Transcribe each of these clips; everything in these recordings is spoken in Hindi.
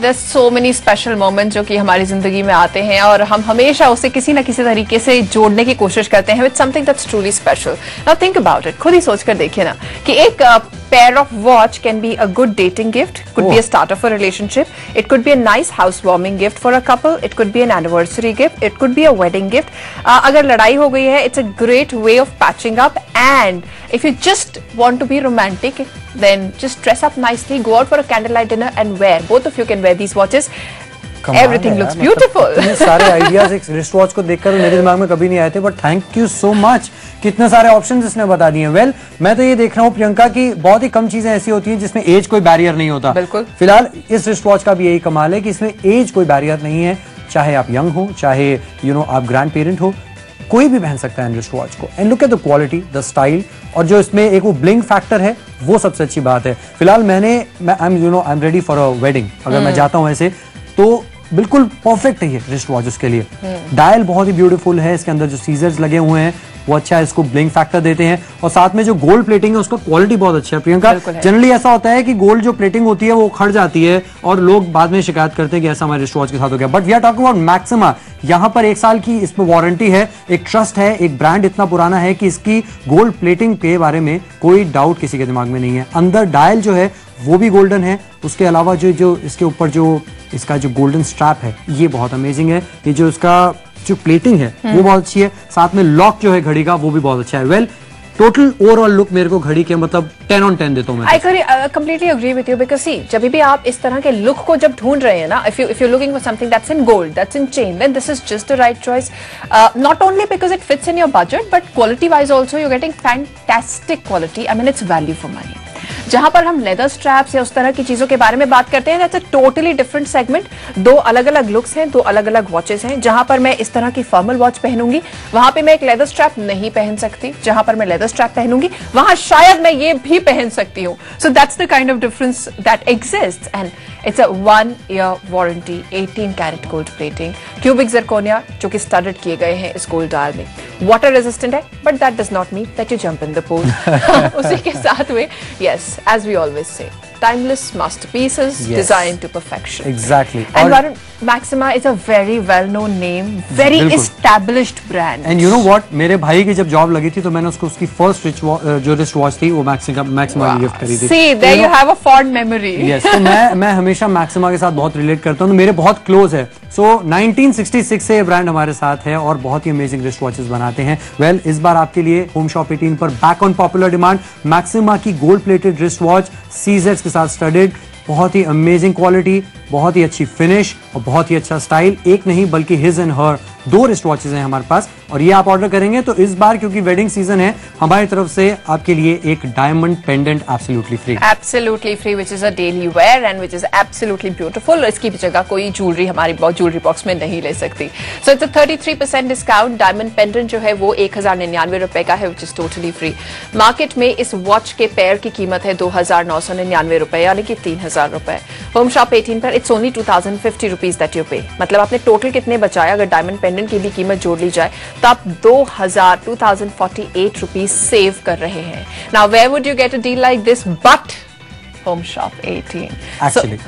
There's so many special moments जो कि हमारी जिंदगी में आते हैं और हम हमेशा उसे किसी न किसी तरीके से जोड़ने की कोशिश करते हैं with something that's truly special. Now think about it. खुद ही सोच कर देखिए ना कि एक pair of watch can be a good dating gift, could be a start of a relationship, it could be a nice housewarming gift for a couple, it could be an anniversary gift, it could be a wedding gift. अगर लड़ाई हो गई है, it's a great way of patching up, and if you just want to be romantic, then just dress up nicely, go out for a candlelight dinner and wear. Both of you can wear these watches. Everything looks beautiful. इतने सारे आइडियाज एक रिस्ट वॉच को देखकर मेरे दिमाग में कभी नहीं आए थे, but thank you so much, कितने सारे ऑप्शंस इसने बता दिए। वेल, मैं तो ये देख रहा हूँ प्रियंका की बहुत ही कम चीजें ऐसी होती हैं जिसमें एज कोई बैरियर नहीं होता। बिल्कुल। फिलहाल इस रिस्ट वॉच का भी यही कमाल है कि इसमें एज कोई बैरियर नहीं है, चाहे आप यंग हो, चाहे आप ग्रैंड पेरेंट हो, कोई भी पहन सकता है रिस्ट वॉच को। And look at the quality, the style, और जो इसमें एक वो ब्लिंक फैक्टर है, वो सबसे अच्छी बात है। फिलहाल I am ready for a wedding, अगर मैं जाता हूँ ऐसे तो बिल्कुल परफेक्ट है ये रिस्ट वॉच उसके लिए। डायल बहुत ही ब्यूटीफुल है, इसके अंदर जो सीजर्स लगे हुए हैं वो अच्छा है, इसको ब्लिंक फैक्टर देते हैं, और साथ में जो गोल्ड प्लेटिंग है उसका क्वालिटी बहुत अच्छा है। प्रियंका, जनरली ऐसा होता है कि गोल्ड जो प्लेटिंग होती है वो खड़ जाती है और लोग बाद में शिकायत करते हैं कि ऐसा हमारे रिस्ट वॉच के साथ हो गया, but we are talking about Maxima. यहाँ पर 1 साल की इसमें वारंटी है, एक ट्रस्ट है, एक ब्रांड इतना पुराना है कि इसकी गोल्ड प्लेटिंग के बारे में कोई डाउट किसी के दिमाग में नहीं है। अंदर डायल जो है वो भी गोल्डन है, उसके अलावा जो इसके ऊपर जो इसका जो गोल्डन स्ट्रैप है ये बहुत अमेजिंग है, ये जो इसका जो प्लेटिंग है वो बहुत अच्छी है, साथ में लॉक जो है घड़ी का वो भी बहुत अच्छा है। वेल, टोटल ओवरऑल लुक मेरे को घड़ी के मतलब 10 on 10 देता हूं मैं। I completely agree with you because see, जब भी आप इस तरह के लुक को जब ढूंढ रहे हैं ना, if you're looking for something that's in gold, that's in chain, then this is just the right choice. Not only because it fits in your budget, but quality wise also you're getting fantastic quality. I mean, it's value for money. जहां पर हम लेदर स्ट्रैप्स या उस तरह की चीजों के बारे में बात करते हैं, that's a totally different segment. 2 अलग-अलग लुक्स हैं, 2 अलग-अलग वॉचेस हैं। जहां पर मैं इस तरह की फॉर्मल वॉच पहनूंगी, वहां पे मैं एक लेदर स्ट्रैप नहीं पहन सकती। जहां पर मैं लेदर स्ट्रैप पहनूंगी, वहां शायद मैं ये भी पहन सकती हूँ। So that's the kind of difference that exists, and it's a 1 year warranty, 18 carat gold plating, cubic zirconia जो कि स्टडेड किए गए हैं इस गोल्ड डायल में, वाटर रेजिस्टेंट है, but that does not mean that you jump in the pool. उसी के साथ में, yes, as we always say, timeless masterpieces, yes, designed to perfection. Exactly. And Varun, Maxima is a very well-known name, very established brand. And you know what? मेरे भाई की जब जॉब लगी थी तो मैंने उसको उसकी फर्स्ट जो रिस्ट वॉच थी वो मैक्सिमा की गिफ्ट करी थी। See, there you have a fond memory. Yes, तो मैं हमेशा मैक्सिमा के साथ बहुत रिलेट करता हूँ, मेरे बहुत क्लोज है। सो 1966 से ये ब्रांड हमारे साथ है और बहुत ही अमेजिंग रिस्ट वॉचेस बनाते हैं। वेल, इस बार आपके लिए होम शॉप 18 पर back on popular demand Maxima की gold plated wrist watch scissors के साथ स्टडेड, बहुत ही अमेजिंग क्वालिटी, बहुत ही अच्छी फिनिश और बहुत ही अच्छा स्टाइल। एक नहीं बल्कि his and her 2 wrist watches हैं हमारे पास, और ये आप ऑर्डर करेंगे तो इस बार क्योंकि वेडिंग सीजन है, हमारी तरफ से आपके लिए एक diamond pendant absolutely free which is a daily wear and which is absolutely beautiful. इसकी भी जगह कोई ज्वेलरी हमारी ज्वेलरी बॉक्स में नहीं ले सकती। So it's a 33% discount. Diamond pendant जो है वो 1099 रुपए का है, which is totally free. Market में इस वॉच के पेयर की कीमत है 2999 रुपए, यानी कि 3000 रुपए। होम शॉप 18 पर it's only 2050 rupees that you पे। मतलब आपने टोटल कितने बचाए अगर डायमंड पेंडेंट की भी कीमत जोड़ ली जाए तो आप 2048 रुपीज सेव कर रहे हैं। Now where would you get a deal like this but home shop 18। Actually.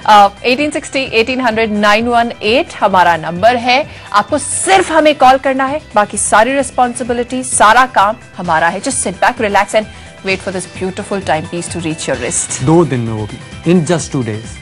1860 1800 918 हमारा नंबर है। आपको सिर्फ हमें कॉल करना है, बाकी सारी रिस्पॉन्सिबिलिटी, सारा काम हमारा है। Just sit back, relax and wait for this beautiful timepiece to reach your wrist. 2 दिन में वो भी, इन जस्ट 2 days।